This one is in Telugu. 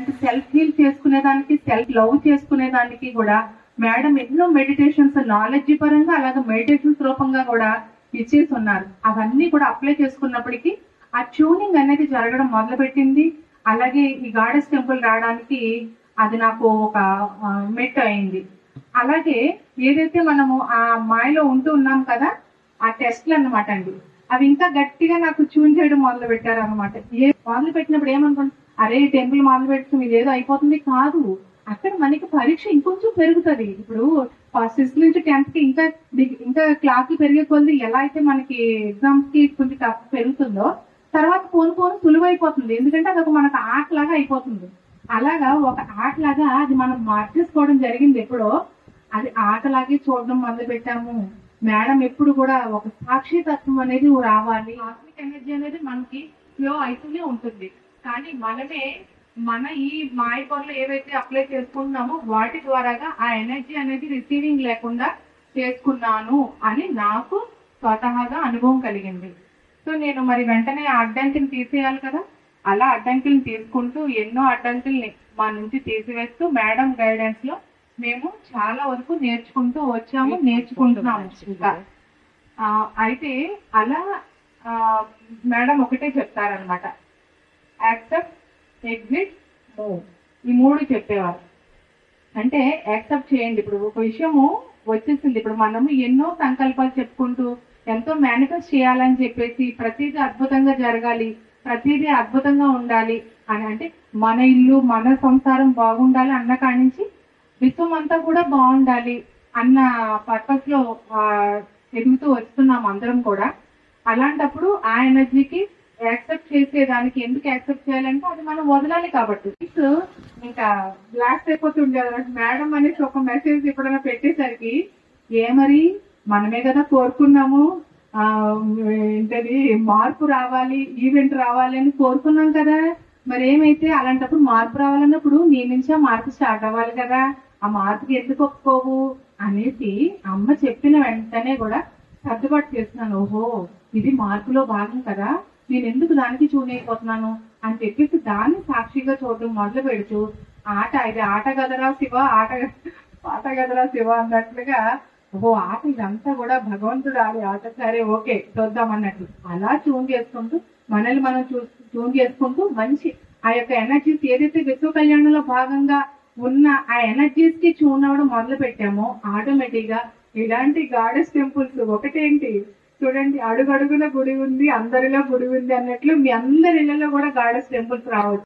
అంటే సెల్ఫ్ హీల్ చేసుకునేదానికి, సెల్ఫ్ లవ్ చేసుకునేదానికి కూడా మేడం ఎన్నో మెడిటేషన్స్ నాలెడ్జ్ పరంగా అలాగే మెడిటేషన్స్ రూపంగా కూడా ఇచ్చేసి ఉన్నారు. అవన్నీ కూడా అప్లై చేసుకున్నప్పటికీ ఆ ట్యూనింగ్ అనేది జరగడం మొదలుపెట్టింది. అలాగే ఈ గాడెస్ టెంపుల్ రావడానికి అది నాకు ఒక మెట్ అయింది. అలాగే ఏదైతే మనము ఆ మాయలో ఉంటూ ఉన్నాం కదా, ఆ టెస్ట్లు అన్నమాట అండి, అవి ఇంకా గట్టిగా నాకు ట్యూన్ చేయడం మొదలు పెట్టారు అనమాట. మొదలు పెట్టినప్పుడు ఏమనుకోండి, అరే టెంపుల్ మొదలు పెట్టుకుని ఇదేదో అయిపోతుంది కాదు, అక్కడ మనకి పరీక్ష ఇంకొంచెం పెరుగుతుంది. ఇప్పుడు సిక్స్త్ నుంచి 10th కి ఇంకా ఇంకా క్లాసులు పెరిగే కొద్ది ఎలా అయితే మనకి ఎగ్జామ్స్ కి కొంచెం టఫ్ పెరుగుతుందో, తర్వాత పోను సులువైపోతుంది. ఎందుకంటే అదొక మనకు ఆట లాగా అయిపోతుంది. అలాగా ఒక ఆట లాగా అది మనం మార్చేసుకోవడం జరిగింది. ఎప్పుడో అది ఆటలాగే చూడడం మొదలు పెట్టాము. మేడం ఎప్పుడు కూడా ఒక సాక్షి తత్వం అనేది రావాలి, కాస్మిక్ ఎనర్జీ అనేది మనకి ఫ్లో అవుతూనే ఉంటుంది. కానీ మనమే మన ఈ మాయ పొరలు ఏవైతే అప్లై చేసుకుంటున్నామో వాటి ద్వారాగా ఆ ఎనర్జీ అనేది రిసీవింగ్ లేకుండా చేసుకున్నాను అని నాకు స్వతహాగా అనుభవం కలిగింది. సో నేను మరి వెంటనే ఆ అడ్డంకిని తీసేయాలి కదా, అలా అడ్డంకిని తీసుకుంటూ ఎన్నో అడ్డంకుల్ని మా నుంచి తీసివేస్తూ మేడం గైడెన్స్ లో మేము చాలా వరకు నేర్చుకుంటూ వచ్చాము, నేర్చుకుంటున్నాము ఇంకా. అయితే అలా మేడం ఒకటే చెప్తారనమాట, యాక్సెప్ట్, ఎగ్జిట్, మూవ్, ఈ 3 చెప్పేవారు. అంటే యాక్సెప్ట్ చేయండి. ఇప్పుడు ఒక విషయము వచ్చేసింది, ఇప్పుడు మనము ఎన్నో సంకల్పాలు చెప్పుకుంటూ ఎంతో మేనిఫెస్ట్ చేయాలని చెప్పేసి ప్రతిదీ అద్భుతంగా జరగాలి, ప్రతిదీ అద్భుతంగా ఉండాలి అని, అంటే మన ఇల్లు మన సంసారం బాగుండాలి అన్న కాడి నుంచి విశ్వం అంతా కూడా బాగుండాలి అన్న పర్పస్ లో ఎదుగుతూ వస్తున్నాం అందరం కూడా. అలాంటప్పుడు ఆ ఎనర్జీకి యాక్సెప్ట్ చేసేదానికి, ఎందుకు యాక్సెప్ట్ చేయాలంటే అది మనం వదలాలి కాబట్టి. ఇంకా బ్లాస్ట్ అయిపోతుండే మేడం అనేసి ఒక మెసేజ్ ఎప్పుడైనా పెట్టేసరికి, ఏమరి మనమే కదా కోరుకున్నాము, ఏంటది మార్పు రావాలి, ఈవెంట్ రావాలి అని కోరుకున్నాం కదా, మరి ఏమైతే అలాంటప్పుడు మార్పు రావాలన్నప్పుడు నీ నుంచి ఆ మార్పు స్టార్ట్ అవ్వాలి కదా, ఆ మార్పుకి ఎందుకు ఒప్పుకోవు అనేసి అమ్మ చెప్పిన వెంటనే కూడా సర్దుబాటు చేస్తున్నాను. ఓహో ఇది మార్పులో భాగం కదా, నేను ఎందుకు దానికి చూన్ అయిపోతున్నాను అని చెప్పేసి దాన్ని సాక్షిగా చూడడం మొదలు పెడుతూ ఇది ఆట గదరా శివ, ఆట గదరా శివ అన్నట్లుగా, ఓహో ఆట ఇదంతా కూడా భగవంతుడు ఆడే ఆట, సరే ఓకే చూద్దాం అన్నట్లు అలా ట్యూన్ చేసుకుంటూ మనల్ని మనం ట్యూన్ చేసుకుంటూ మంచి ఆ యొక్క ఎనర్జీస్ ఏదైతే విశ్వ కళ్యాణంలో భాగంగా ఉన్న ఆ ఎనర్జీస్ కి ట్యూన్ అవ్వడం మొదలు పెట్టామో ఆటోమేటిక్ గా ఇలాంటి గాడెస్ టెంపుల్స్ ఒకటేంటి చూడండి, అడుగడుగున గుడి ఉంది, అందరిలో గుడి ఉంది అన్నట్లు మీ అందరి ఇళ్లలో కూడా గాడెస్ టెంపుల్స్ రావచ్చు.